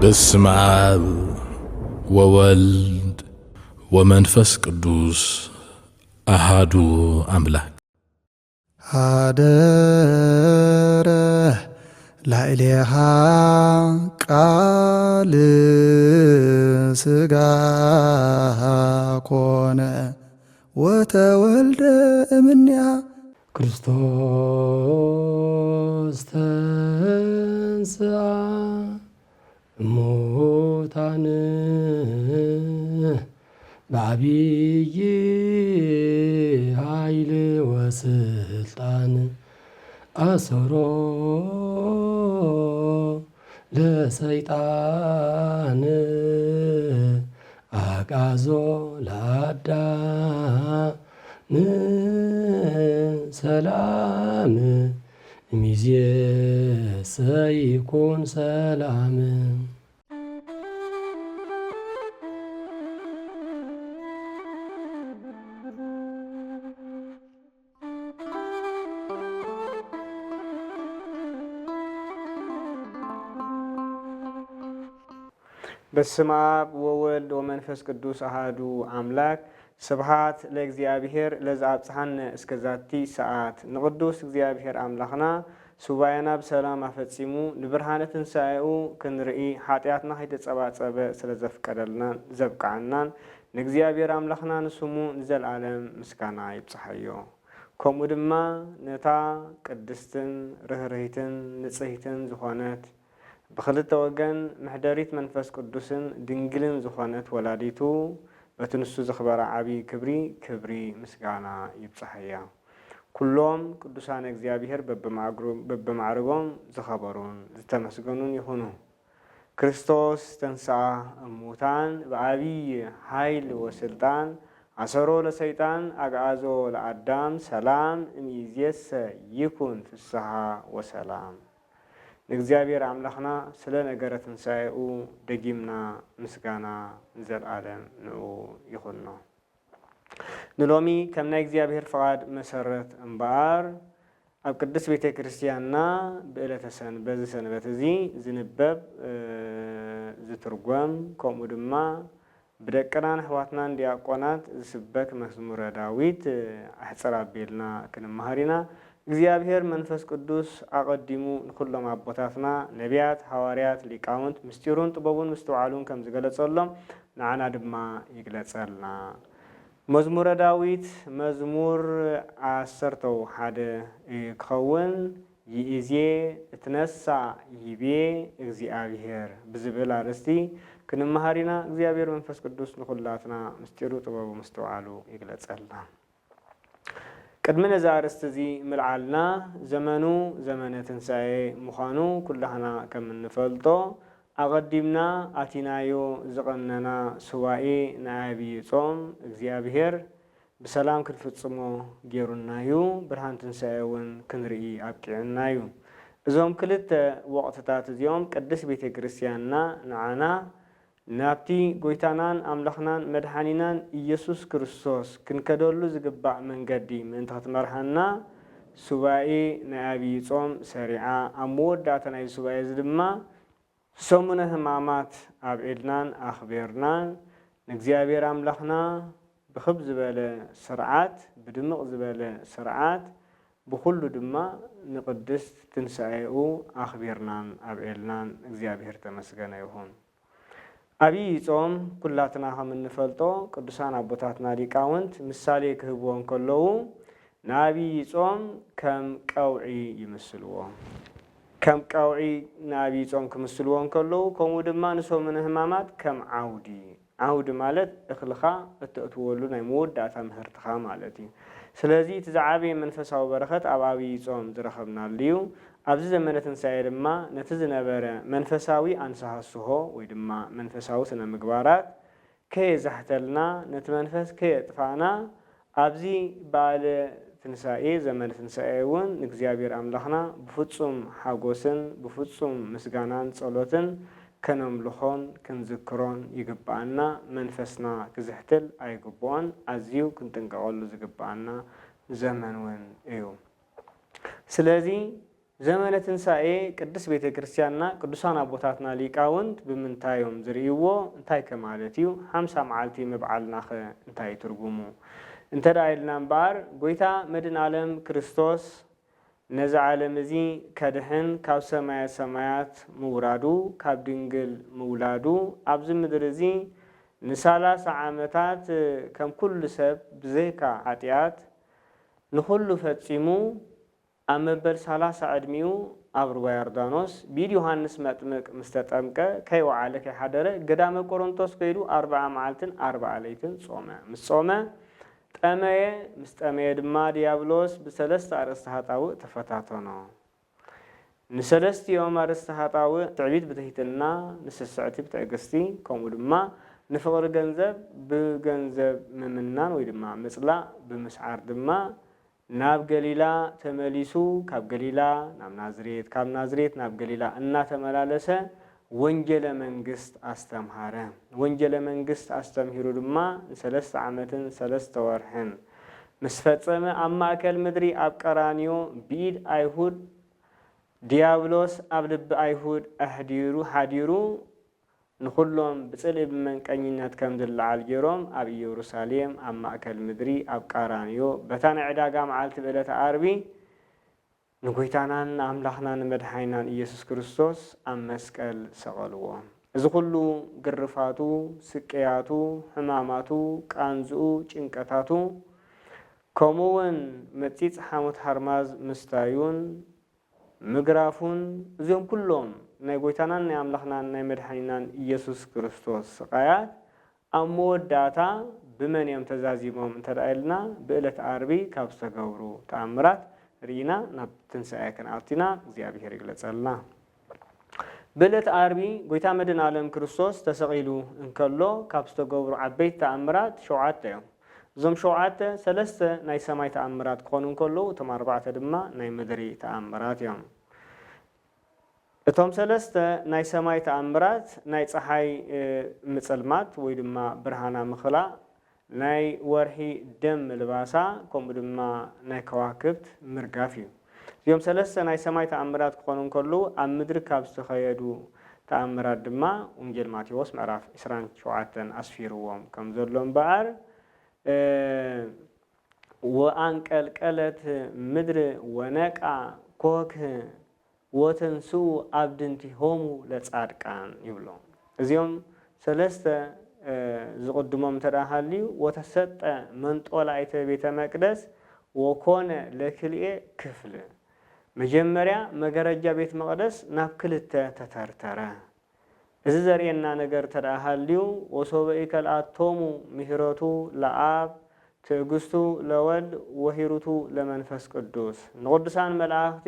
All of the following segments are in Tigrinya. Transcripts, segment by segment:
በስመ አብ ወወልድ ወመንፈስ ቅዱስ አሃዱ አምላክ አደረ ላዕሌሃ ቃል ሥጋ ኮነ ወተወልደ እምኔሃ ክርስቶስ ተንሥአ እሙታን በዐቢይ ኃይል ወስልጣን አሰሮ ለሰይጣን አግዓዞ ለአዳም ሰላም እምይእዜሰ ይኩን ሰላም። በስመ አብ ወወልድ ወመንፈስ ቅዱስ አሃዱ አምላክ ስብሐት ለእግዚአብሔር ለዘአብጽሐነ እስከዛቲ ሰዓት። ንቅዱስ እግዚአብሔር አምላኽና ሱባኤና ብሰላም አፈጺሙ ንብርሃነ ትንሣኤኡ ክንርኢ ኃጢአትና ከይተጸባጸበ ስለዘፍቀደልናን ዘብቃዕናን ንእግዚአብሔር አምላኽና ንስሙ ንዘለዓለም ምስጋና ይብጽሐዮ። ከምኡ ድማ ነታ ቅድስትን ርህርሂትን ንጽሕትን ዝኾነት ብክልተ ወገን ምሕደሪት መንፈስ ቅዱስን ድንግልን ዝኾነት ወላዲቱ በቲ ንሱ ዝኽበራ ዓብዪ ክብሪ ምስጋና ይብጽሐያ። ኩሎም ቅዱሳን እግዚአብሔር በብማዕርጎም ዝኸበሩን ዝተመስገኑን ይኹኑ። ክርስቶስ ተንሥአ እሙታን በዐቢይ ኃይል ወስልጣን አሰሮ ለሰይጣን አግዓዞ ለአዳም ሰላም እምይእዜሰ ይኩን ፍስሐ ወሰላም። ንእግዚአብሔር አምላኽና ስለ ነገረ ትንሣኤኡ ደጊምና ምስጋና ዘለዓለም ንዑ ይኹኖ። ንሎሚ ከም ናይ እግዚአብሔር ፍቓድ መሰረት እምበኣር ኣብ ቅድስት ቤተ ክርስቲያንና ብዕለተ በዚ ሰንበት እዚ ዝንበብ ዝትርጎም ከምኡ ድማ ብደቅናን ኣሕዋትናን ዲያቆናት ዝስበክ መዝሙረ ዳዊት ኣሕፅር ኣቢልና ክንመሃር ኢና። እግዚአብሔር መንፈስ ቅዱስ አቀዲሙ ንኩሎም አቦታትና ነቢያት፣ ሐዋርያት፣ ሊቃውንት ምስጢሩን ጥበቡን ምስተውዓሉን ከም ዝገለጸሎም ንዓና ድማ ይግለጸልና። መዝሙረ ዳዊት መዝሙር 11 ክኸውን ይእዜ እትነሳ ይቤ እግዚአብሔር ብዝብል አርእስቲ ክንመሃር ኢና። እግዚአብሔር መንፈስ ቅዱስ ንኩላትና ምስጢሩ ጥበቡ ምስተውዓሉ ይግለጸልና። ቅድሚ ነዚ ኣርእስቲ እዚ ምልዓልና ዘመኑ ዘመነ ትንሣኤ ምዃኑ ኩላህና ከም እንፈልጦ ኣቐዲምና ኣቲናዮ ዝቐነና ሱባኤ ናይ ዓብዪ ጾም እግዚአብሔር ብሰላም ክንፍጽሞ ገይሩናዩ ብርሃን ትንሣኤ እውን ክንርኢ ኣብቂዕናዩ። እዞም ክልተ ወቕትታት እዚኦም ቅድስት ቤተ ክርስቲያንና ንዓና ናብቲ ጎይታናን ኣምላኽናን መድሓኒናን ኢየሱስ ክርስቶስ ክንከደሉ ዝግባእ መንገዲ ምእንቲ ክትመርሐና ሱባኤ ናይ ዓብዪ ጾም ሰሪዓ ኣብ መወዳእታ ናይ ሱባኤ እዚ ድማ ሰሙነ ሕማማት ኣብ ዒድናን ኣኽቢርናን ንእግዚአብሔር ኣምላኽና ብክብ ዝበለ ስርዓት ብድምቕ ዝበለ ስርዓት ብኩሉ ድማ ንቅድስት ትንሣኤኡ ኣኽቢርናን ኣብ ዒድናን እግዚአብሔር ተመስገነ ይኹን። ዓብዪ ጾም ኩላትና ከም እንፈልጦ ቅዱሳን አቦታትና ሊቃውንት ምሳሌ ክህብዎ እንከለዉ ንዓብዪ ጾም ከም ቀውዒ ይምስልዎ። ከም ቀውዒ ንዓብዪ ጾም ክምስልዎ እንከለዉ ከምኡ ድማ ንሰሙነ ሕማማት ከም ዓውዲ ማለት እኽልኻ እተእትወሉ ናይ መወዳእታ ምህርትኻ ማለት እዩ። ስለዚ እቲ ዝዓበየ መንፈሳዊ በረኸት ኣብ ዓብዪ ጾም ዝረኸብናሉ እዩ። ኣብዚ ዘመነ ትንሣኤ ድማ ነቲ ዝነበረ መንፈሳዊ አንሳሃስሆ ወይ ድማ መንፈሳዊ ስነ ምግባራት ከየዛሕተልና ነቲ መንፈስ ከየጥፋና ኣብዚ በዓለ ትንሣኤ ዘመነ ትንሣኤ እውን ንእግዚአብሔር ኣምላኽና ብፍጹም ሓጎስን ብፍጹም ምስጋናን ጸሎትን ከነምልኾን ክንዝክሮን ይግባአና። መንፈስና ክዝሕትል ኣይግብኦን። ኣዝዩ ክንጥንቀቐሉ ዝግባአና ዘመን እውን እዩ። ስለዚ ዘመነ ትንሣኤ ቅዱስ ቤተ ክርስቲያንና ቅዱሳን አቦታትና ሊቃውንት ብምንታዮም ዝርእይዎ እንታይ ከማለት እዩ 50 መዓልቲ ምብዓልና ኸ እንታይ ትርጉሙ እንተዳ ኢልና እምበር ጎይታ መድን ዓለም ክርስቶስ ነዚ ዓለም እዚ ከድሕን ካብ ሰማየ ሰማያት ምውራዱ ካብ ድንግል ምውላዱ ኣብዚ ምድሪ እዚ ን30 ዓመታት ከም ኩሉ ሰብ ብዘይካ ኃጢአት ንኹሉ ፈጺሙ ኣብ መበል 30 ዕድሚኡ ኣብ ሩባ ዮርዳኖስ ቢድ ዮሃንስ መጥምቅ ምስ ተጠምቀ ከይወዓለ ከይሓደረ ገዳመ ቆሮንቶስ ከይዱ 40 መዓልትን 40 ለይትን ጾመ። ምስ ጾመ ጠመየ። ምስ ጠመየ ድማ ዲያብሎስ ብሰለስተ ኣርእስተ ኃጣውእ ተፈታተኖ። ንሰለስቲኦም ኣርእስተ ኃጣውእ ትዕቢት ብትሕትና፣ ንስስዕቲ ብትዕግስቲ፣ ከምኡ ድማ ንፍቅሪ ገንዘብ ብገንዘብ ምምናን ወይ ድማ ምጽላእ ብምስዓር ድማ ናብ ገሊላ ተመሊሱ ካብ ገሊላ ናብ ናዝሬት ካብ ናዝሬት ናብ ገሊላ እናተመላለሰ ወንጀለ መንግስት አስተምሃረ። ወንጀለ መንግስት አስተምሂሩ ድማ 3 ዓመትን 3 ወርሕን ምስ ፈጸመ ኣብ ማእከል ምድሪ ኣብ ቀራንዮ ቢድ አይሁድ ዲያብሎስ ኣብ ልቢ አይሁድ ሓዲሩ ንኹሎም ብጽልኢ ብመንቀኝነት ከም ዝለዓል ገይሮም ኣብ ኢየሩሳሌም ኣብ ማእከል ምድሪ ኣብ ቀራንዮ በታን ዕዳጋ መዓልቲ በለተ ዓርቢ ንጎይታናን አምላኽናን መድኃኒናን ኢየሱስ ክርስቶስ ኣብ መስቀል ሰቐልዎ። እዚ ኩሉ ግርፋቱ፣ ስቅያቱ፣ ሕማማቱ፣ ቃንዝኡ፣ ጭንቀታቱ ከምኡውን መጺጽ ሓሞት ሃርማዝ ምስታዩን ምግራፉን እዚኦም ኩሎም ናይ ጎይታናን ናይ አምላኽናን ናይ መድኃኒናን ኢየሱስ ክርስቶስ ስቃያት ኣብ መወዳእታ ብመን እዮም ተዛዚሞም እንተዳኢልና ብዕለት ዓርቢ ካብ ዝተገብሩ ተኣምራት ሪና ናብ ትንሣኤ ክንኣቲና እግዚአብሔር ይግለጸልና። ብዕለት ዓርቢ ጎይታ መድን ዓለም ክርስቶስ ተሰቂሉ እንከሎ ካብ ዝተገብሩ ዓበይቲ ተኣምራት 7 እዮም። እዞም 7 3 ናይ ሰማይ ተኣምራት ክኾኑ እንከሎ እቶም 4 ድማ ናይ ምድሪ ተኣምራት እዮም። እቶም 3 ናይ ሰማይ ተኣምራት ናይ ፀሓይ ምጽልማት ወይ ድማ ብርሃና ምኽላእ፣ ናይ ወርሒ ደም ምልባሳ ከምኡ ድማ ናይ ከዋክብት ምርጋፍ እዩ። እዚኦም 3 ናይ ሰማይ ተኣምራት ክኾኑ እንከሉ ኣብ ምድሪ ካብ ዝተኸየዱ ተኣምራት ድማ ወንጌል ማቴዎስ ምዕራፍ 27 ኣስፊርዎም ከም ዘሎ እምበኣር ወአንቀልቀለት ምድሪ ወነቃ ኮክህ ወተንስኡ አብድንቲሆሙ ለጻድቃን ይብሎ። እዚኦም 3 ዝቅድሞም ተዳሃልዩ ወተሰጠ መንጦላይተ ቤተ መቅደስ ወኮነ ለክልኤ ክፍል መጀመሪያ መገረጃ ቤት መቅደስ ናብ 2 ተተርተረ። እዚ ዘርኤና ነገር ተዳሃልዩ ወሶበኢ ከልአቶሙ ምህረቱ ለአብ ትዕግስቱ ለወልድ ወሂሩቱ ለመንፈስ ቅዱስ ንቅዱሳን መላእክቲ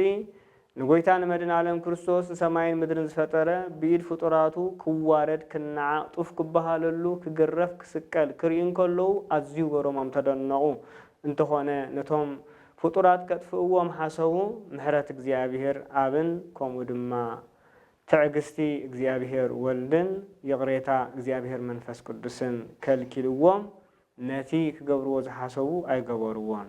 ንጎይታን መድን ዓለም ክርስቶስ ሰማይን ምድርን ዝፈጠረ ብኢድ ፍጡራቱ ክዋረድ ክናዓቅ ጡፍ ክበሃለሉ ክግረፍ ክስቀል ክርኢን ከለው ኣዝዩ ገሮሞም ተደነቁ። እንተኾነ ነቶም ፍጡራት ከጥፍእዎም ሓሰቡ ምሕረት እግዚአብሔር አብን ከምኡ ድማ ትዕግስቲ እግዚአብሔር ወልድን ይቕሬታ እግዚአብሔር መንፈስ ቅዱስን ከልኪልዎም ነቲ ክገብርዎ ዝሓሰቡ ኣይገበርዎን።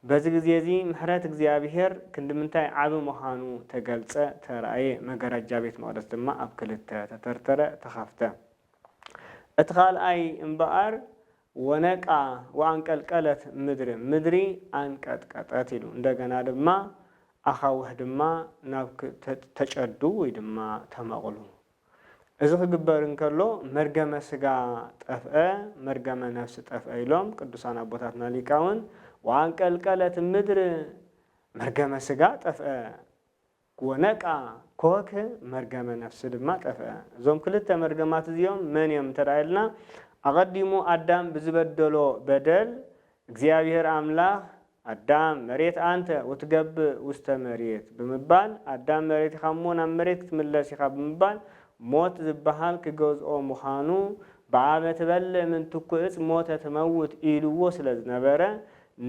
በዚ ግዜ እዚ ምሕረት እግዚአብሔር ክንድምንታይ ዓብ ምዃኑ ተገልጸ ተራእየ። መገረጃ ቤት መቅደስ ድማ ኣብ 2 ተተርተረ ተኸፍተ። እቲ ካልኣይ እምበኣር ወነቃ ወአንቀልቀለት ምድሪ አንቀጥቀጠት ኢሉ እንደገና ድማ ኣኻውሕ ድማ ናብ ተጨዱ ወይ ድማ ተመቕሉ። እዚ ክግበር እንከሎ መርገመ ስጋ ጠፍአ መርገመ ነፍሲ ጠፍአ ኢሎም ቅዱሳን አቦታትና ሊቃውን ወአንቀልቀለት ምድር መርገመ ስጋ ጠፍአ ወነቃ ኮክ መርገመ ነፍሲ ድማ ጠፍአ። እዞም 2 መርገማት እዚኦም መን እዮም ተራእየልና? አቀዲሙ አዳም ብዝበደሎ በደል እግዚአብሔር አምላክ አዳም መሬት አንተ ወትገብእ ውስተ መሬት ብምባል አዳም መሬት ኢኻ እሞ ናብ መሬት ክትምለስ ኢኻ ብምባል ሞት ዝበሃል ክገዝኦ ምዃኑ ብዓመት በልዕ ምን ትኩዕፅ ሞተ ትመውት ኢልዎ ስለ ዝነበረ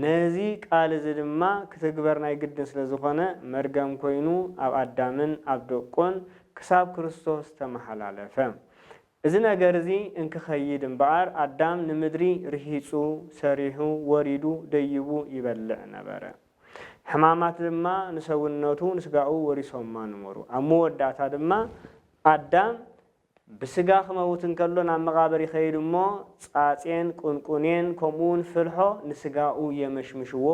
ነዚ ቃል እዚ ድማ ክትግበር ናይ ግድን ስለ ዝኾነ መርገም ኮይኑ ኣብ አዳምን ኣብ ደቆን ክሳብ ክርስቶስ ተመሓላለፈ። እዚ ነገር እዚ እንክኸይድ እምበኣር አዳም ንምድሪ ርሂፁ ሰሪሑ ወሪዱ ደይቡ ይበልዕ ነበረ። ሕማማት ድማ ንሰውነቱ ንስጋኡ ወሪሶማ ንመሩ ኣብ መወዳእታ ድማ ኣዳም ብስጋ ክመውት እንከሎ ናብ መቃብር ይኸይድ እሞ ፃፄን ቁንቁኔን ከምኡውን ፍልሖ ንስጋኡ የመሽምሽዎ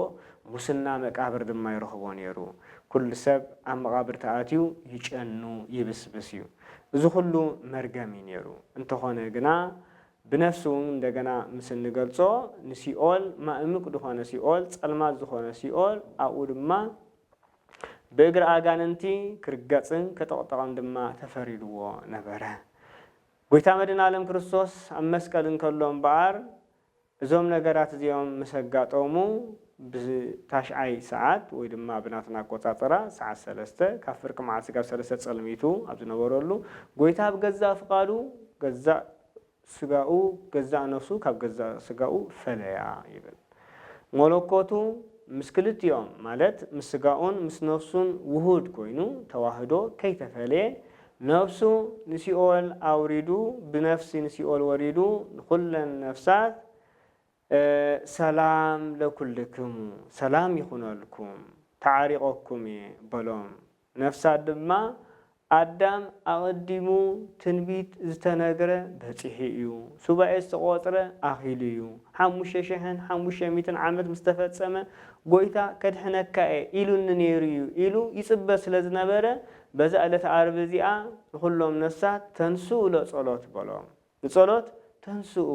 ሙስና መቃብር ድማ ይረኽቦ ነይሩ ኩሉ ሰብ ኣብ መቃብር ተኣትዩ ይጨኑ ይብስብስ እዩ እዚ ኩሉ መርገሚ ነይሩ እንተኾነ ግና ብነፍሱ እንደገና ምስ እንገልጾ ንሲኦል ማእምቅ ዝኾነ ሲኦል ጸልማት ዝኾነ ሲኦል ኣብኡ ድማ ብእግሪ ኣጋንንቲ ክርገጽን ከጠቕጠቐን ድማ ተፈሪድዎ ነበረ ጎይታ መድኃኔ ዓለም ክርስቶስ ኣብ መስቀል እንከሎ እምበኣር እዞም ነገራት እዚኦም ምስ ኣጋጠሙ ብታሽዓይ ሰዓት ወይ ድማ ብናትና ኣቆጻጽራ ሰዓት 3 ካብ ፍርቂ መዓልቲ ካብ 3 ጸልሚቱ ኣብ ዝነበረሉ ጎይታ ብገዛ ፍቃዱ ገዛ ስጋኡ ገዛ ነፍሱ ካብ ገዛ ስጋኡ ፈለያ ይብል መለኮቱ ምስ ክልቲኦም ማለት ምስ ስጋኡን ምስ ነፍሱን ውሁድ ኮይኑ ተዋህዶ ከይተፈለየ ነፍሱ ንሲኦል ኣውሪዱ ብነፍሲ ንሲኦል ወሪዱ ኩለን ነፍሳት ሰላም ለኩልክሙ ሰላም ይኹነልኩም ተዓሪቆኩም በሎም ነፍሳት ድማ ኣዳም ኣቐዲሙ ትንቢት ዝተነገረ በፂሒ እዩ ሱባኤ ዝተቆፅረ ኣኺሉ እዩ 5500 ዓመት ምስ ተፈጸመ ጎይታ ከድሕነካ ኢሉኒ ነይሩ እዩ ኢሉ ይጽበ ስለ ዝነበረ በዛ ዕለት ዓርብ እዚኣ ንኹሎም ነፍሳት ተንስኡ ለጸሎት በሎም ንጸሎት ተንስኡ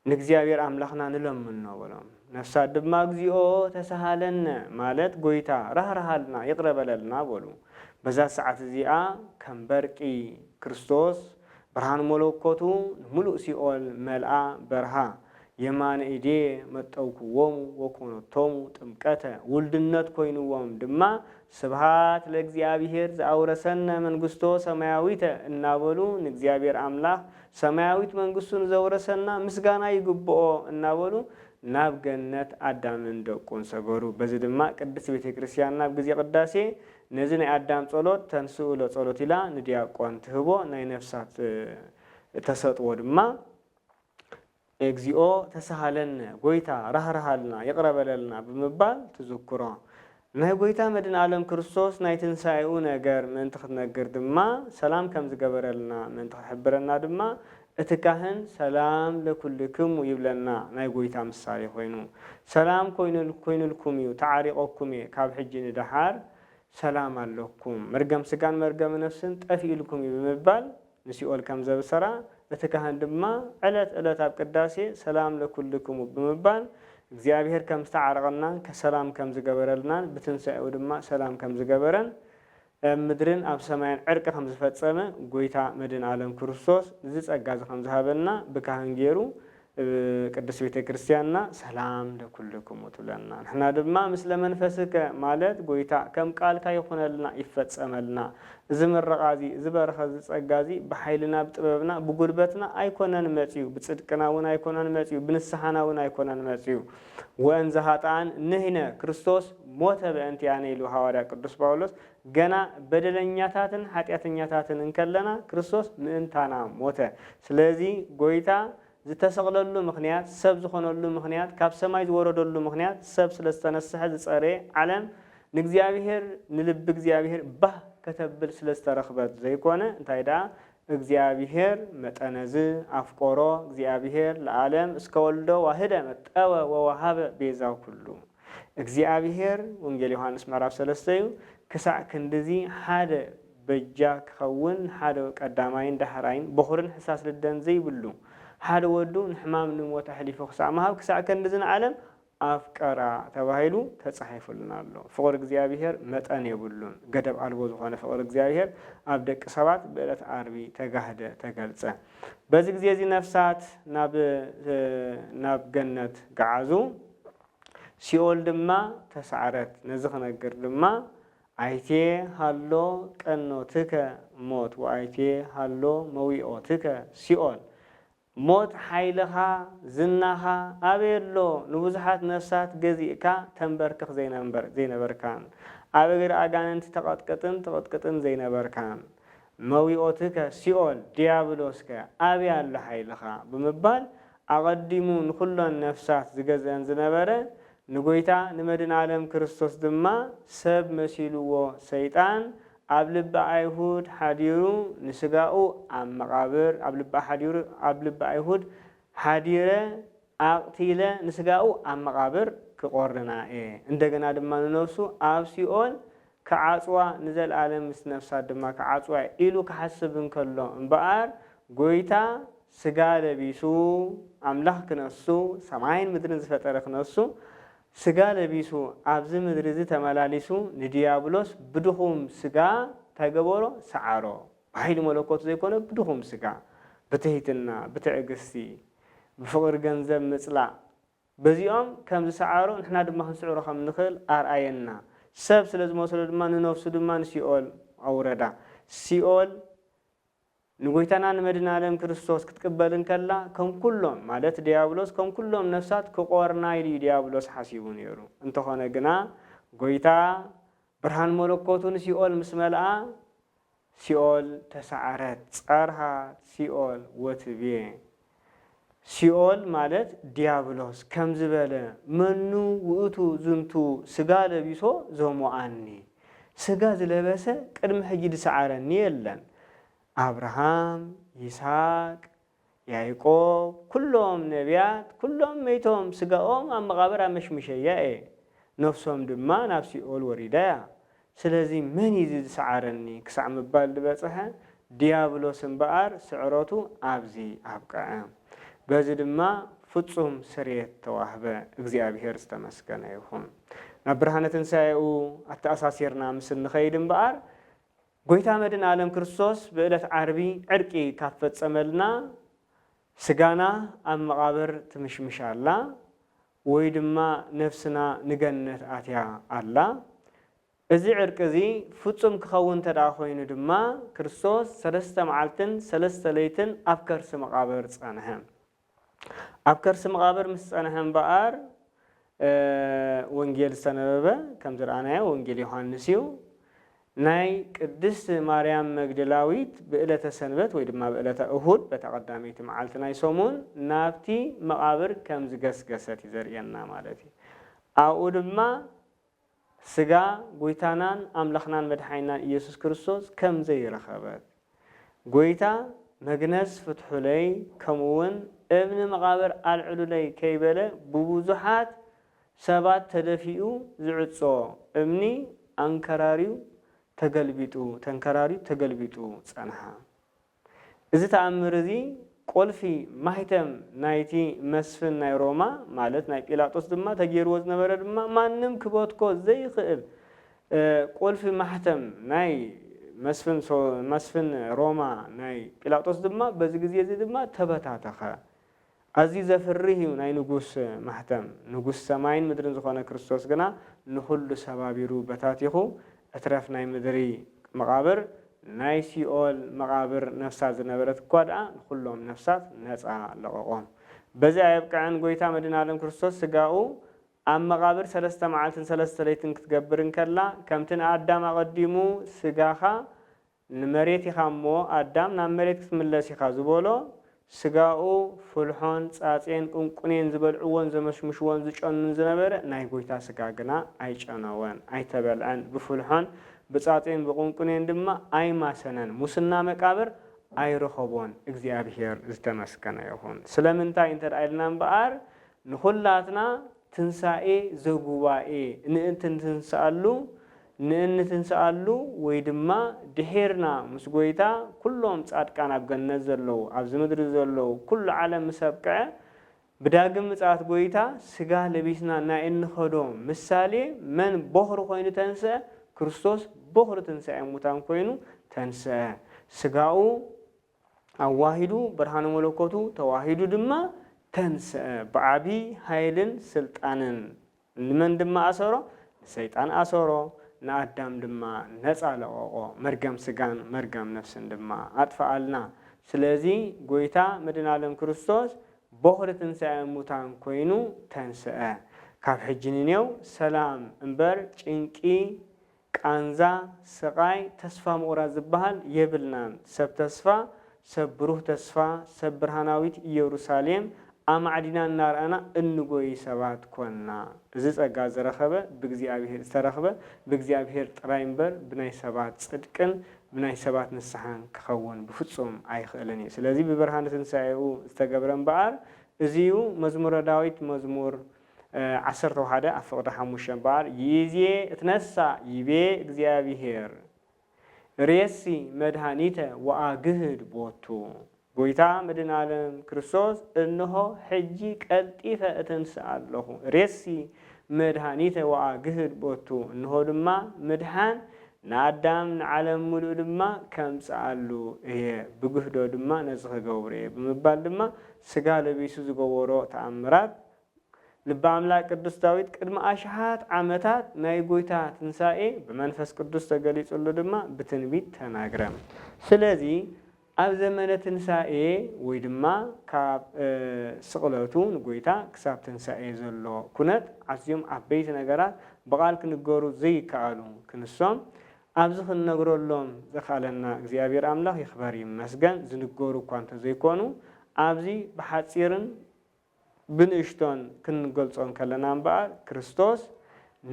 ንእግዚአብሔር ኣምላኽና ንለምኖ በሎም ነፍሳት ድማ እግዚኦ ተሳሃለነ ማለት ጎይታ ራህራሃልና ይቅረበለልና በሉ በዛ ሰዓት እዚኣ ከም በርቂ ክርስቶስ ብርሃን መለኮቱ ሙሉእ ሲኦል መልአ በርሃ የማነ ኢዴ መጠውክዎሙ ወኮነቶሙ ጥምቀተ ውልድነት ኮይኑዎም ድማ ስብሃት ለእግዚአብሔር ዘአውረሰነ መንግስቶ ሰማያዊተ እናበሉ ንእግዚአብሔር አምላክ ሰማያዊት መንግስቱን ዘውረሰና ምስጋና ይግብኦ እናበሉ ናብ ገነት አዳምን ደቁን ሰገሩ በዚ ድማ ቅድስት ቤተ ክርስቲያን ናብ ጊዜ ቅዳሴ ነዚ ናይ አዳም ጸሎት ተንስኡ ለጸሎት ኢላ ንዲያቆን ትህቦ ናይ ነፍሳት ተሰጥዎ ድማ እግዚኦ ተሳሃለነ ጎይታ ራህራሃልና ይቅረበለልና ብምባል ትዝክሮ ናይ ጎይታ መድኃኔ ዓለም ክርስቶስ ናይ ትንሳኤኡ ነገር ምእንቲ ክትነግር ድማ ሰላም ከም ዝገበረልና ምእንቲ ክሕብረና ድማ እቲ ካህን ሰላም ለኩልክሙ ይብለና ናይ ጎይታ ምሳሌ ኮይኑ ሰላም ኮይኑልኩም እዩ ተዓሪቆኩም ካብ ሕጂ ንድሓር ሰላም ኣለኩም መርገም ስጋን መርገም ነፍስን ጠፊኢልኩም እዩ ብምባል ንሲኦል ከም ዘብሰራ እቲ ካህን ድማ ዕለት ኣብ ቅዳሴ ሰላም ለኩልክሙ ብምባል እግዚአብሔር ከም ዝተዓረቀና ከሰላም ከም ዝገበረልና ብትንሳኤው ድማ ሰላም ከም ዝገበረን ምድርን ኣብ ሰማይን ዕርቅ ከም ዝፈጸመ ጎይታ መድኃኔ ዓለም ክርስቶስ ዝጸጋ ከም ዝሃበና ብካህን ገይሩ ቅድስት ቤተ ክርስቲያንና ሰላም ለኩልክሙ ትብለና ንሕና ድማ ምስለ መንፈስከ ማለት ጎይታ ከም ቃልካ ይኹነልና ይፈጸመልና እዚ ምረቃዚ እዚ በረኸ ዝጸጋዚ ብኃይልና ብጥበብና ብጉልበትና ኣይኮነን መጽዩ ብጽድቅና እውን ኣይኮነን መጽዩ ብንስሐና እውን ኣይኮነን መጽዩ ወእንዘ ኃጥኣን ንሕነ ክርስቶስ ሞተ በእንቲአነ ኢሉ ሐዋርያ ቅዱስ ጳውሎስ ገና በደለኛታትን ኃጢአተኛታትን እንከለና ክርስቶስ ምእንታና ሞተ ስለዚህ ጎይታ ዝተሰቅለሉ ምኽንያት ሰብ ዝኾነሉ ምኽንያት ካብ ሰማይ ዝወረደሉ ምኽንያት ሰብ ስለስተነስሐ ዝጸረየ ዓለም ንእግዚአብሔር ንልብ እግዚአብሔር ባህ ከተብል ስለስተረኽበት ዘይኮነ እንታይ ዳ እግዚአብሔር መጠነዝ አፍቆሮ እግዚአብሔር ለዓለም እስከ ወልዶ ዋህደ መጠወ ወወሃበ ቤዛው ኩሉ እግዚአብሔር ወንጌል ዮሐንስ ምዕራፍ 3 ክሳዕ ክንድዚ ሓደ በጃ ክኸውን ሓደ ቀዳማይን ዳሕራይን በኹርን ሕሳስ ልደን ዘይብሉ ሓደ ወዱ ንሕማም ንሞት ኣሕሊፉ ክሳዕ መሃብ ክሳዕ ክንድዝን ዓለም ኣፍቀራ ተባሂሉ ተጻሒፉልና ኣሎ ፍቅር እግዚአብሔር መጠን የብሉን ገደብ አልቦ ዝኾነ ፍቅር እግዚአብሔር ኣብ ደቂ ሰባት በዕለት ዓርቢ ተጋህደ ተገልጸ በዚ ግዜ እዚ ነፍሳት ናብ ገነት ገዓዙ ሲኦል ድማ ተሳዕረት ነዚ ክነግር ድማ አይቴ ሃሎ ቀኖትከ ሞት ወአይቴ ሃሎ መዊኦትከ ሲኦል ሞት ሓይልኻ ዝናኻ ኣበየሎ ንብዙሓት ነፍሳት ገዚእካ ተንበርክኽ ዘይነበርካን ኣብ እግሪ ኣጋንንቲ ተቐጥቅጥን ዘይነበርካን መዊኦትከ ሲኦል ዲያብሎስከ ኣበይ ኣሎ ሓይልኻ ብምባል ኣቐዲሙ ንኩሎን ነፍሳት ዝገዝአን ዝነበረ ንጎይታ ንመድን ዓለም ክርስቶስ ድማ ሰብ መሲልዎ ሰይጣን ኣብ ልቢ ኣይሁድ ሓዲሩ ንስጋኡ ኣብ መቃብር ኣብ ልቢ ኣይሁድ ሓዲረ ኣቅቲለ ንስጋኡ ኣብ መቃብር ክቆርና እንደገና ድማ ንነፍሱ ኣብ ሲኦል ከዓጽዋ ንዘለዓለም ምስ ነፍሳት ድማ ከዓጽዋ ኢሉ ክሓስብ እንከሎ እምበኣር ጎይታ ስጋ ለቢሱ ኣምላኽ ክነሱ ሰማይን ምድርን ዝፈጠረ ክነሱ ስጋ ለቢሱ ኣብዚ ምድሪ እዚ ተመላሊሱ ንዲያብሎስ ብድኹም ስጋ ተገበሮ ሰዓሮ ባይሊ መለኮት ዘይኮነ ብድኹም ስጋ ብትሕትና ብትዕግስቲ ብፍቅሪ ገንዘብ ምጽላእ በዚኦም ከም ዝሰዓሮ ንሕና ድማ ክንስዕሮ ከም ንኽእል ኣርኣየና ሰብ ስለ ዝመስሎ ድማ ንነፍሱ ድማ ንሲኦል ኣውረዳ ሲኦል ንጎይታና ንመድን ዓለም ክርስቶስ ክትቅበልን ከላ ከም ኩሎም ማለት ዲያብሎስ ከም ኩሎም ነፍሳት ክቆርና ኢሉ ዲያብሎስ ሓሲቡ ነይሩ እንተኾነ ግና ጎይታ ብርሃን መለኮቱ ንሲኦል ምስ መልኣ ሲኦል ተሰዓረት ጸርሃ ሲኦል ወትቤ ሲኦል ማለት ዲያብሎስ ከም ዝበለ መኑ ውእቱ ዝንቱ ስጋ ለቢሶ ዘሞአኒ ስጋ ዝለበሰ ቅድሚ ሕጂ ዝሰዓረኒ የለን አብርሃም ይስሐቅ ያዕቆብ ኩሎም ነቢያት ኩሎም መይቶም ስጋኦም ኣብ መቃብር ኣመሽምሸያ ነፍሶም ድማ ናብ ሲኦል ወሪዳያ ስለዚ መን እዩ ዝሰዓረኒ ክሳዕ ምባል ዝበፅሐ ዲያብሎስ እምበኣር ስዕረቱ ኣብዚ ኣብቅዐ በዚ ድማ ፍጹም ስርየት ተዋህበ እግዚአብሔር ዝተመስገነ ይኹን ናብ ብርሃነ ትንሣኤኡ ኣተኣሳሲርና ምስሊ ንኸይድ እምበኣር ጎይታ መድን ዓለም ክርስቶስ ብዕለት ዓርቢ ዕርቂ ካብ ፈጸመልና ስጋና ኣብ መቃብር ትምሽምሽ ኣላ ወይ ድማ ነፍስና ንገነት ኣትያ ኣላ እዚ ዕርቂ እዚ ፍጹም ክኸውን ተደኣ ኮይኑ ድማ ክርስቶስ 3 መዓልትን 3 ለይትን ኣብ ከርሲ መቃብር ጸንሐ ኣብ ከርሲ መቃብር ምስ ጸንሐ እምበኣር ወንጌል ዝተነበበ ከም ዝረኣናዮ ወንጌል ዮሐንስ እዩ ናይ ቅድስት ማርያም መግደላዊት ብዕለተ ሰንበት ወይ ድማ ብዕለተ እሁድ በተቀዳሚት መዓልቲ ናይ ሰሙን ናብቲ መቃብር ከም ዝገስገሰት ይዘርየና ማለት እዩ ኣብኡ ድማ ስጋ ጎይታናን ኣምላኽናን መድሓኒናን ኢየሱስ ክርስቶስ ከም ዘይረኸበት ጎይታ መግነዝ ፍትሑለይ ከምኡውን እብኒ መቃብር ኣልዕሉለይ ከይበለ ብብዙሓት ሰባት ተደፊኡ ዝዕጾ እምኒ አንከራሪው ተገልቢጡ ጸንሐ እዚ ተኣምር እዚ ቆልፊ ማህተም ናይቲ መስፍን ናይ ሮማ ማለት ናይ ጲላጦስ ድማ ተገይርዎ ዝነበረ ድማ ማንም ክቦትኮ ዘይኽእል ቆልፊ ማህተም ናይ መስፍን ሮማ ናይ ጲላጦስ ድማ በዚ ግዜ እዚ ድማ ተበታተኸ ኣዝዩ ዘፍርህ እዩ ናይ ንጉስ ማህተም ንጉስ ሰማይን ምድርን ዝኾነ ክርስቶስ ግና ንኹሉ ሰባቢሩ በታቲኹ እትረፍ ናይ ምድሪ መቃብር ናይ ሲኦል መቃብር ነፍሳት ዝነበረት እኳ ደኣ ንኩሎም ነፍሳት ነፃ ለቐቖም በዚ ኣየብቅዐን ጎይታ መድን ዓለም ክርስቶስ ስጋኡ ኣብ መቃብር 3 መዓልትን 3 ለይትን ክትገብር እንከላ ከምቲ ንኣዳም ኣቐዲሙ ስጋኻ ንመሬት ኢኻ እሞ ኣዳም ናብ መሬት ክትምለስ ኢኻ ዝበሎ ስጋኡ ፍልሖን ጻጼን ቁንቁኔን ዝበልዕዎን ዘመሽምሽዎን ዝጨኑን ዝነበረ ናይ ጎይታ ስጋ ግና ኣይጨነወን ኣይተበልዐን ብፍልሖን ብጻጼን ብቁንቁኔን ድማ ኣይማሰነን ሙስና መቃብር ኣይረኸቦን እግዚአብሔር ዝተመስገነ ይኹን ስለምንታይ እንተደኣ ኢልና እምበኣር ንኹላትና ትንሳኤ ዘጉባኤ ንእንትንስኣሉ ወይ ድማ ድሄርና ምስ ጎይታ ኩሎም ጻድቃን ኣብ ገነት ዘለው ኣብዚ ምድሪ ዘለው ኩሉ ዓለም ምሰብቅዐ ብዳግም ምጽኣት ጎይታ ስጋ ለቢስና ናይ እንኸዶ ምሳሌ መን ቦኽሪ ኮይኑ ተንስአ ክርስቶስ ቦኽሪ ትንሣኤ ሙታን ኮይኑ ተንስአ ስጋኡ ኣዋሂዱ ብርሃነ መለኮቱ ተዋሂዱ ድማ ተንስአ ብዓብይ ኃይልን ስልጣንን ንመን ድማ ኣሰሮ ሰይጣን ኣሰሮ ንኣዳም ድማ ነፃ ለቐቆ መርገም ስጋን መርገም ነፍስን ድማ ኣጥፍኣልና ስለዚ ጎይታ መድን ዓለም ክርስቶስ ቦኽሪ ትንሣኤ ሙታን ኮይኑ ተንስአ ካብ ሕጂ ንኔው ሰላም እምበር ጭንቂ ቃንዛ ስቃይ ተስፋ ምቑራጽ ዝበሃል የብልናን ሰብ ተስፋ ሰብ ብሩህ ተስፋ ሰብ ብርሃናዊት ኢየሩሳሌም أمعدنا النار أنا إنجوي سبات كنا زق زرخبة بجزيابير استرخبة بجزيابير ترايمبر بناي سبات صدقن بناي سبات نسحان كخون بفتصم أي خلني سلذي ببرهان تنسعيو استجبرن بعر زيو مزمور داويت مزمور عشرة وحدة أفقد حموشن بعر يزي تنسى يبي جزيابير ريسي مدهانيته وأجهد بوتو ጎይታ መድኃኔ ዓለም ክርስቶስ እነሆ ሕጂ ቀልጢፈ እተንስእ ለኹ ሬሲ መድኃኒተ ወአግህድ ቦቱ እነሆ ድማ መድኃን ንአዳም ንዓለም ሙሉእ ድማ ከምጽአሉ እየ ብግህዶ ድማ ነዚ ክገብሮ እየ ብምባል ድማ ስጋ ለቢሱ ዝገበሮ ተአምራት ልበ አምላክ ቅዱስ ዳዊት ቅድመ አሽሃት ዓመታት ናይ ጎይታ ትንሣኤ በመንፈስ ቅዱስ ተገሊጹሉ ድማ ብትንቢት ተናግረ ስለዚ ኣብ ዘመነ ትንሣኤ ወይ ድማ ካብ ስቕለቱ ንጎይታ ክሳብ ትንሣኤ ዘሎ ኩነት ኣዝዮም ዓበይቲ ነገራት ብቓል ክንገሩ ዘይከኣሉ ክንሶም ኣብዚ ክንነግረሎም ዘኻለና እግዚኣብሔር ኣምላኽ ይኽበር ይመስገን ዝንገሩ እኳ እንተዘይኮኑ ኣብዚ ብሓፂርን ብንእሽቶን ክንገልጾም ከለና እምበኣር ክርስቶስ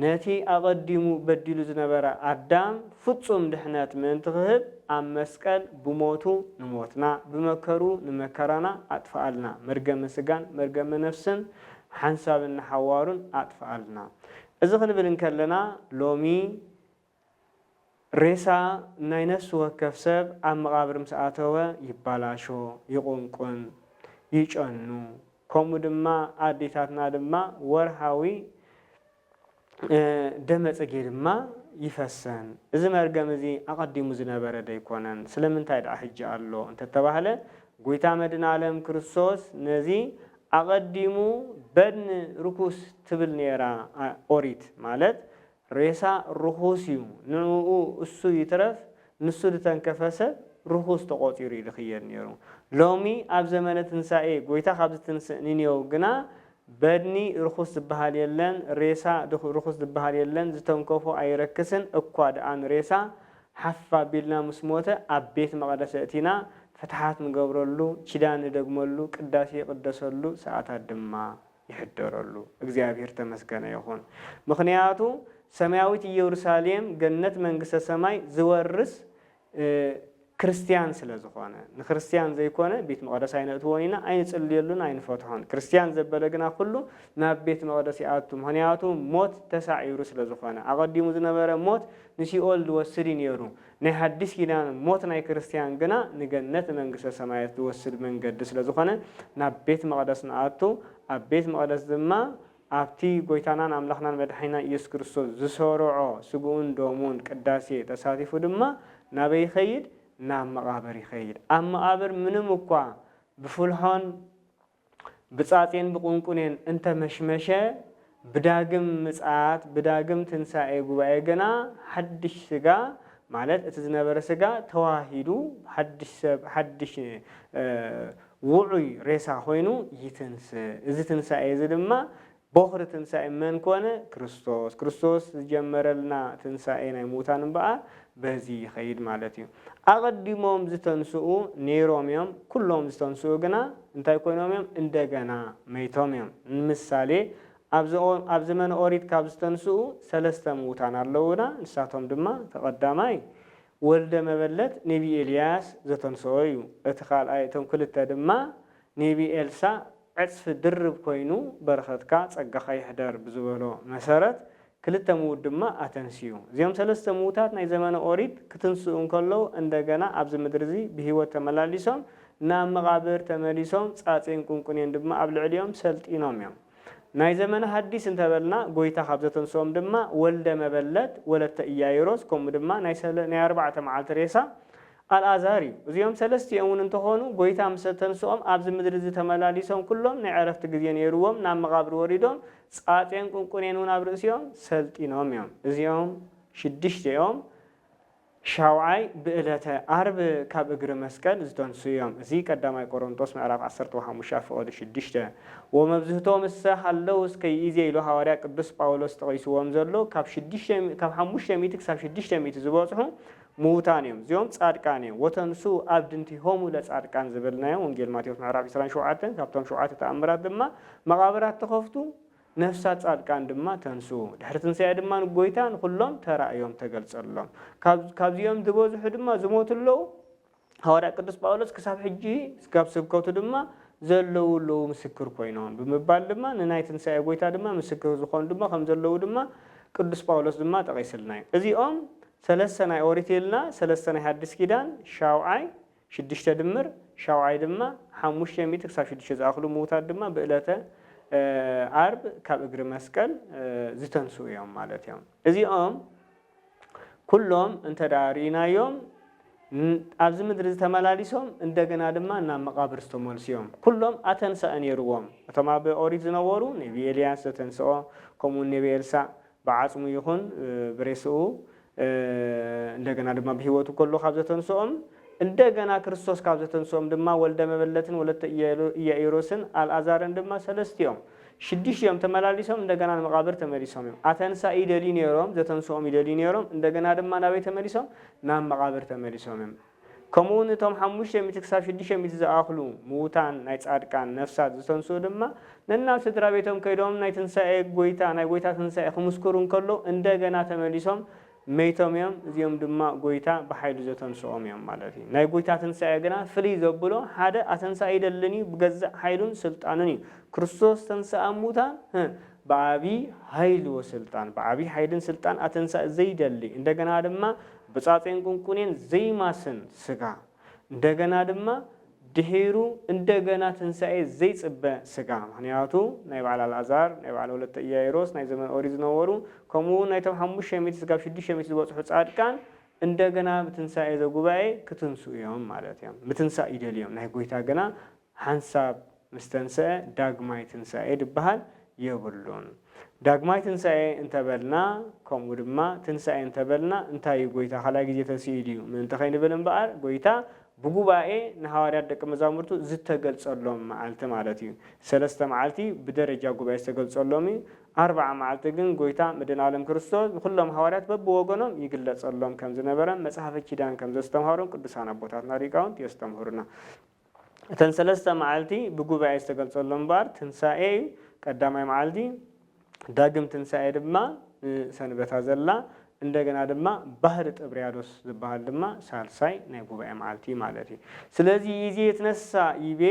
ነቲ ኣቐዲሙ በዲሉ ዝነበረ ኣዳም ፍጹም ድሕነት ምእንቲ ክህብ ኣብ መስቀል ብሞቱ ንሞትና ብመከሩ ንመከራና ኣጥፍኣልና መርገመ ስጋን መርገመ ነፍስን ሓንሳብን ሓዋሩን ኣጥፍኣልና እዚ ክንብል ከለና ሎሚ ሬሳ ናይ ነፍሲ ወከፍ ሰብ ኣብ መቃብር ምስ ኣተወ ይባላሾ ይቁንቁን ይጨኑ ከምኡ ድማ ኣዴታትና ድማ ወርሃዊ ደመፀጌ ድማ ይፈሰን እዚ መርገም እዚ ኣቐዲሙ ዝነበረ ደይኮነን ስለምንታይ ደኣ ሕጂ ኣሎ እንተተባህለ ጎይታ መድኃኔ ዓለም ክርስቶስ ነዚ ኣቐዲሙ በድኒ ርኩስ ትብል ነራ ኦሪት ማለት ሬሳ ርኩስ እዩ ንኡ እሱ ይትረፍ ንሱ ዝተንከፈሰ ርኩስ ተቆጢሩ ይልኽየድ ነይሩ ሎሚ ኣብ ዘመነ ትንሣኤ ጎይታ ካብ ዝትንስእ ንኔው ግና በድኒ ርኩስ ዝበሃል የለን ሬሳ ርኩስ ዝበሃል የለን ዝተንከፎ ኣይረክስን እኳ ደኣን ሬሳ ሓፋ ቢልና ምስ ሞተ ኣብ ቤት መቕደስ እቲና ፍትሓት ንገብረሉ ኪዳን ንደግመሉ ቅዳሴ ይቅደሰሉ ሰዓታት ድማ ይሕደረሉ እግዚአብሔር ተመስገነ ይሁን ምክንያቱ ሰማያዊት ኢየሩሳሌም ገነት መንግስተ ሰማይ ዝወርስ ክርስቲያን ስለዝኾነ ንክርስቲያን ዘይኮነ ቤት መቅደስ አይነትወኒና አይንጽልየሉን አይንፈትሖን ክርስቲያን ዘበለግና ሁሉ ናብ ቤት መቅደስ ያአቱ ምክንያቱ ሞት ተሳዒሩ ስለዝኾነ አቀዲሙ ዝነበረ ሞት ንሲኦል ዝወስድ ነይሩ ናይ ሐዲስ ኪዳን ሞት ናይ ክርስቲያን ግና ንገነት መንግስተ ሰማያት ዝወስድ መንገድ ስለዝኾነ ናብ ቤት መቅደስ ናአቱ ኣብ ቤት መቅደስ ድማ ኣብቲ ጎይታናን አምላኽናን መድኃኒና ኢየሱስ ክርስቶስ ዝሰርዖ ስጉኡን ደሙን ቅዳሴ ተሳቲፉ ድማ ናበይ ይኸይድ ናብ መቃብር ይኸይድ ኣብ መቃብር ምንም እኳ ብፍልሖን ብጻጼን ብቁንቁኔን እንተ መሽመሸ ብዳግም ምጽአት ብዳግም ትንሣኤ ጉባኤ ገና ሐድሽ ስጋ ማለት እቲ ዝነበረ ስጋ ተዋሂዱ ሐድሽ ሰብ ሐድሽ ውዑይ ሬሳ ኮይኑ ይትንስ እዚ ትንሣኤ እዚ ድማ بخر تنساء من كونه كريستوس جمرلنا تنساء نموتان بقى بهذه خير مالتي أقدمهم زتنسو نيروميوم كلهم زتنسو جنا انتي كونوميوم اندجنا ميتوميوم مثالي أبزمن أوريد كابزتنسو سلسة موتان اللونا نساتهم دما تقدماي ولد مبلت نبي إلياس زتنسويو اتخال آيتهم كل التدما نبي إلسا عصف درب كوينو برختكا صقخ يحدر بزبلو مسارت كلتا مود دما اتنسيو زيوم ثلاثه موتات ناي زمان اوريد كتنسون كلو اندغنا ابز مدرزي بهيوت تملاليسون نام مقابر تمليسون صاصين قنقنين دما ابل عليهم سلطينوم يوم ناي زمان حديث انتبلنا غويتا خبزتنسوم دما ولد مبلت ولت ايايروس كوم دما ناي 4 معالت ريسا الازاري زيوم ثلاثه يوم انتهونو غويتا مستنسوم ابز مدرزي تملاليسون كلهم ناي عرفت غزين يروم نام مقابر وريدوم صاصين قنقنين ونابرسيوم سلطينوم يوم زيوم 6 يوم ሻውዓይ ብዕለተ ዓርብ ካብ እግሪ መስቀል ዝተንሱ እዮም። እዚ ቀዳማይ ቆሮንቶስ ምዕራፍ 15 ፍቅዲ 6 ወመብዝህቶ ምሳሕ ኣለው እስከ ይእዜ ኢሉ ሃዋርያ ቅዱስ ጳውሎስ ጠቂስዎም ዘሎ ካብ 500 ክሳብ 600 ዝበፅሑ ምዉታን እዮም። እዚኦም ጻድቃን እዮም። ወተንሱ ኣብ ድንቲሆሙ ለጻድቃን ዝብልናዮም ወንጌል ማቴዎስ ምዕራፍ 27 ካብቶም 7 ተኣምራት ድማ መቃብራት ተኸፍቱ ነፍሳት ጻድቃን ድማ ተንሱ ድሕሪ ትንሳኤ ድማ ንጎይታ ንኩሎም ተራእዮም ተገልጸሎም ካብዚኦም ዝበዝሑ ድማ ዝሞትለው ሃዋርያ ቅዱስ ጳውሎስ ክሳብ ሕጂ ካብ ስብከቱ ድማ ዘለውለው ምስክር ኮይኖም ብምባል ድማ ንናይ ትንሳኤ ጎይታ ድማ ምስክር ዝኾኑ ድማ ከም ዘለው ድማ ቅዱስ ጳውሎስ ድማ ጠቂስልና እዩ። እዚኦም ሰለስተ ናይ ኦሪት ኢልና ሰለስተ ናይ ሐዲስ ኪዳን ሻውዓይ 6 ድምር ሻውዓይ ድማ 500 ክሳብ 6 ዝኣኽሉ ምዉታት ድማ ብዕለተ ዓርብ ካብ እግሪ መስቀል ዝተንሱ እዮም ማለት እዮም። እዚኦም ኩሎም እንተዳሪናዮም ኣብዚ ምድሪ ዝተመላሊሶም እንደገና ድማ ናብ መቃብር ዝተመልሲዮም ኩሎም ኣተንሳእ ነይርዎም። እቶም ኣብ ኦሪት ዝነበሩ ነቢ ኤልያስ ዝተንስኦ ከምኡ ነቢ ኤልሳዕ ብዓጽሙ ይኹን ብሬስኡ እንደገና ድማ ብሂወቱ ከሎ ካብ ዘተንስኦም እንደገና ክርስቶስ ካብ ዘተንስኦም ድማ ወልደ መበለትን ወለተ ኢያኢሮስን አልዓዛርን ድማ ሰለስቲኦም 6 ተመላሊሶም እንደገና መቃብር ተመሊሶም አተንሳ ኢደሊ ነሮም ዘተንስኦም ኢደሊ ነሮም እንደገና ድማ ናበይ ተመሊሶም ናብ መቃብር ተመሊሶም ከምኡን እቶም 500 ክሳብ 600 ዝኣኽሉ ምዉታን ናይ ጻድቃን ነፍሳት ዝተንስኡ ድማ ነናብ ስድራ ቤቶም ከይዶም ናይ ትንሳኤ ጎይታ ናይ ጎይታ ትንሳኤ ክምስክሩን ከሎ እንደገና ተመሊሶም መይቶም እዮም። እዚኦም ድማ ጎይታ ብሓይሉ ዘተንስኦም እዮም ማለት እዩ። ናይ ጎይታ ትንሳኤ ግና ፍልይ ዘብሎ ሓደ ኣተንሳኢ ደልኒ ብገዛእ ሓይሉን ስልጣኑን እዩ። ክርስቶስ ተንሳኣ ሙታን ብዓብዪ ኃይል ወስልጣን ብዓብዪ ኃይልን ስልጣን አተንሳእ ዘይደሊ እንደገና ድማ ብጻጼን ቁንቁኔን ዘይማስን ስጋ እንደገና ድማ ድሄሩ እንደገና ትንሳኤ ዘይጽበ ስጋ ምክንያቱ ናይ በዓል አልዓዛር ናይ በዓል ወለተ ኢያኢሮስ ናይ ዘመን ኦሪት ዝነበሩ ከምኡ ናይቶም 500 ክሳብ 600 ዝበፅሑ ጻድቃን እንደገና ብትንሳኤ ዘጉባኤ ክትንሱ እዮም ማለት እዮም። ብትንሳኤ ይደልዮም ናይ ጎይታ ገና ሓንሳብ ምስተንሰአ ዳግማይ ትንሳኤ ድበሃል የብሉን። ዳግማይ ትንሳኤ እንተበልና ከምኡ ድማ ትንሳኤ እንተበልና እንታይ ጎይታ ካልኣይ ግዜ ተሲኢድ እዩ ምንተ ኸይንብል እምበኣር ጎይታ ብጉባኤ ንሐዋርያት ደቀ መዛሙርቱ ዝተገልጸሎም መዓልቲ ማለት እዩ። 3 መዓልቲ ብደረጃ ጉባኤ ዝተገልጸሎም እዩ። 40 መዓልቲ ግን ጎይታ መድኃኔ ዓለም ክርስቶስ ኩሎም ሐዋርያት በብወገኖም ይግለጸሎም ከም ዝነበረ መጽሓፈ ኪዳን ከም ዘስተምሃሮም ቅዱሳን አቦታትና ሊቃውንት የስተምሃሩና። እተን 3 መዓልቲ ብጉባኤ ዝተገልጸሎም እምበኣር ትንሳኤ ቀዳማይ መዓልቲ ዳግም ትንሳኤ ድማ ሰንበታ ዘላ እንደገና ድማ ባህር ጥብርያዶስ ዝበሃል ድማ ሳልሳይ ናይ ጉባኤ መዓልቲ ማለት እዩ። ስለዚህ ይዜ የተነሳ ይቤ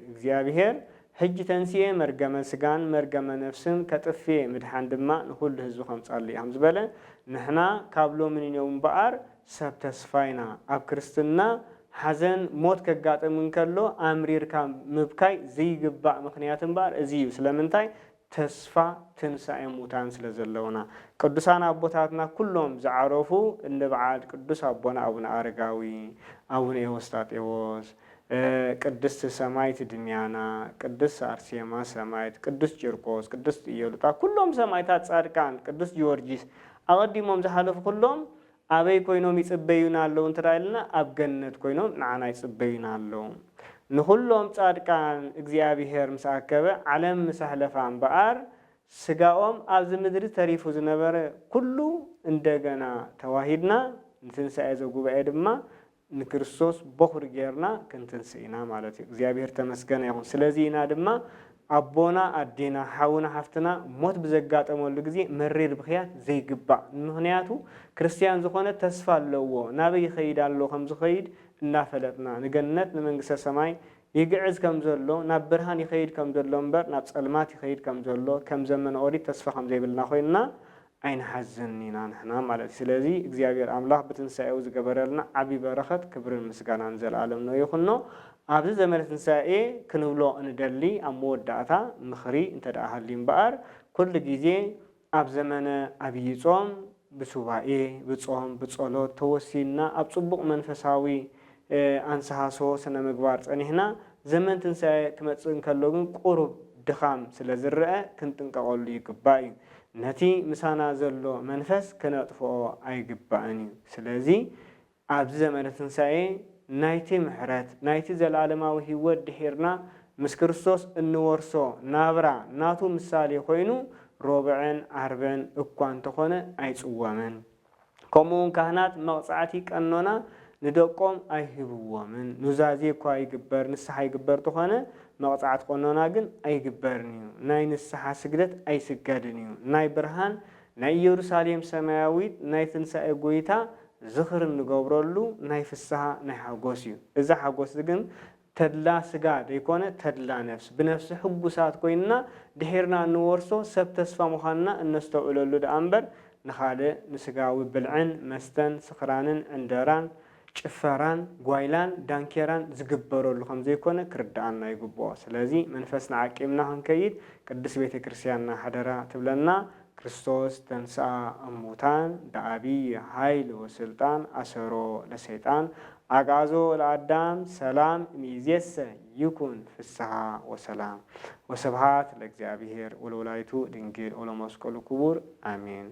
እግዚአብሔር ሕጂ ተንስኤ መርገመ ስጋን መርገመ ነፍስን ከጥፌ ምድሓን ድማ ንኩሉ ህዝቢ ከምጻልይ ከም ዝበለ ንሕና ካብ ሎምን ነው እምበኣር ሰብ ተስፋይና ኣብ ክርስትና ሓዘን ሞት ከጋጥም እንከሎ ኣምሪርካ ምብካይ ዘይግባእ ምክንያት እምበኣር እዚ እዩ። ስለምንታይ ተስፋ ትንሳኤ ሙታን ስለዘለውና ቅዱሳን አቦታትና ኩሎም ዝዓረፉ እንደ በዓል ቅዱስ አቦና አቡነ አረጋዊ አቡነ ኤዎስጣቴዎስ ቅድስት ሰማይት ድንያና ቅድስት አርሴማ ሰማይት ቅዱስ ቂርቆስ ቅዱስ ኢየሉጣ ኩሎም ሰማይታት ጻድቃን ቅዱስ ጊዮርጊስ አቀዲሞም ዝሓለፉ ኩሎም አበይ ኮይኖም ይጽበዩና አለው እንተራይልና ኣብ ገነት ኮይኖም ንዓና ይጽበዩና አለው። ንኩሎም ጻድቃን እግዚአብሔር ምሳከበ ዓለም ምሳህለፋ እምበኣር ስጋኦም ኣብዚ ምድሪ ተሪፉ ዝነበረ ኩሉ እንደገና ተዋሂድና ንትንሳኤ ዘጉባኤ ድማ ንክርስቶስ በኹር ጌርና ክንትንስኢና ማለት እዩ። እግዚአብሔር ተመስገነ ይኹን። ስለዚህ ኢና ድማ አቦና አዴና ሓውና ሓፍትና ሞት ብዘጋጠመሉ ጊዜ መሬር ብኽያት ዘይግባእ ምክንያቱ ክርስቲያን ዝኾነ ተስፋ ኣለዎ ናበይ ይኸይድ ኣሎ ከም ዝኸይድ እናፈለጥና ንገነት ንመንግስተ ሰማይ ይግዕዝ ከም ዘሎ ናብ ብርሃን ይኸይድ ከም ዘሎ እምበር ናብ ጸልማት ይኸይድ ከም ዘሎ ከም ዘመነ ኦሪት ተስፋ ከም ዘይብልና ኮይንና ኣይንሓዝን ኢና ንሕና ማለት እዩ። ስለዚ እግዚአብሔር አምላክ ብትንሳኤው ዝገበረልና ዓብይ በረኸት ክብርን ምስጋናን ዘለዓለም ነው ይኹኖ። ኣብዚ ዘመነ ትንሳኤ ክንብሎ እንደሊ ኣብ መወዳእታ ምኽሪ እንተደኣ ሃልዩ እምበኣር ኩሉ ግዜ ኣብ ዘመነ ዓብይ ጾም ብሱባኤ ብጾም ብጸሎት ተወሲልና ኣብ ጽቡቕ መንፈሳዊ አንሳሃሶ ስነ ምግባር ጸኒሕና ዘመን ትንሳኤ ክመጽእ እንከሎ ግን ቁሩብ ድኻም ስለዝርአ ክንጥንቀቐሉ ይግባእ እዩ። ነቲ ምሳና ዘሎ መንፈስ ከነጥፍኦ ኣይግባእን እዩ ስለዚ ኣብዚ ዘመነ ትንሣኤ ናይቲ ምሕረት ናይቲ ዘለዓለማዊ ህይወት ድሒርና ምስ ክርስቶስ እንወርሶ ናብራ ናቱ ምሳሌ ኮይኑ ሮብዕን ዓርብን እኳ እንተኾነ ኣይጽወምን ከምኡውን ካህናት መቕጻዕቲ ቀኖና ንደቆም ኣይህብዎምን ኑዛዜ እኳ ይግበር ንስሓ ይግበር ተኾነ መቕጻዕት ቀኖና ግን ኣይግበርን እዩ ናይ ንስሓ ስግደት ኣይስገድን እዩ ናይ ብርሃን ናይ ኢየሩሳሌም ሰማያዊት ናይ ትንሣኤ ጎይታ ዝኽር እንገብረሉ ናይ ፍስሓ ናይ ሓጎስ እዩ እዛ ሓጎስ ግን ተድላ ስጋ ደይኮነ ተድላ ነፍስ ብነፍሲ ሕጉሳት ኮይንና ድሒርና እንወርሶ ሰብ ተስፋ ምዃንና እነስተውዕለሉ ደኣ እምበር ንኻልእ ንስጋዊ ብልዕን መስተን ስኽራንን ዕንደራን ጭፈራን ጓይላን ዳንኬራን ዝግበረሉ ከም ዘይኮነ ክርዳኣና ይግብኦ ስለዚ መንፈስና ዓቂምና ክንከይድ ቅዱስ ቤተ ክርስቲያንና ሓደራ ትብለና ክርስቶስ ተንሥአ እሙታን በዓቢይ ኃይል ወስልጣን አሰሮ ለሰይጣን አግዓዞ ለአዳም ሰላም እምይእዜሰ ይኩን ፍስሐ ወሰላም ወስብሐት ለእግዚአብሔር ወለወላዲቱ ድንግል ወለመስቀሉ ክቡር አሜን።